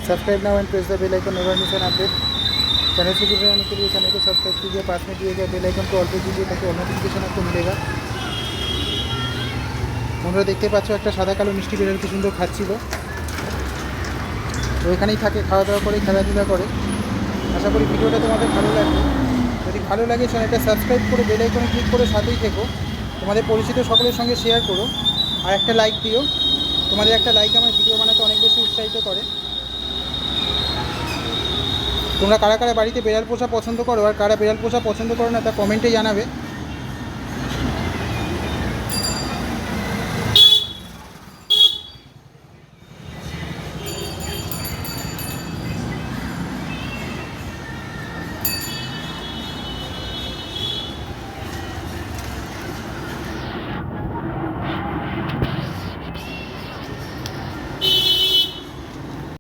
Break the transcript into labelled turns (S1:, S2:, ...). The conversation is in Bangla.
S1: Subscribe now and press the bell icon never miss an update. Channel से जुड़े रहने के लिए चैनल को सब्सक्राइब कीजिए, पास में दिए गए बेल आइकन को ऑल पे कीजिए ताकि ऑल नोटिफिकेशन आपको मिलेगा। তোমরা দেখতে পাচ্ছ একটা সাদা কালো মিষ্টি বিড়াল কি সুন্দর খাচ্ছিল। তো এখানেই থাকে, খাওয়া দাওয়া করে, খেলাধুলা করে। আশা করি ভিডিওটা তোমাদের ভালো লাগবে। যদি ভালো লাগে চ্যানেলটা সাবস্ক্রাইব করে বেল আইকনে ক্লিক করে সাথেই থেকো। তোমাদের পরিচিত সকলের সঙ্গে শেয়ার করো আর একটা লাইক দিও। তোমাদের একটা লাইক আমার ভিডিও বানাতে অনেক বেশি উৎসাহিত করে। তোমরা কারা কারা বাড়িতে বিড়াল পোষা পছন্দ করো আর কারা বিড়াল পোষা পছন্দ করো না তা কমেন্টে জানাবে।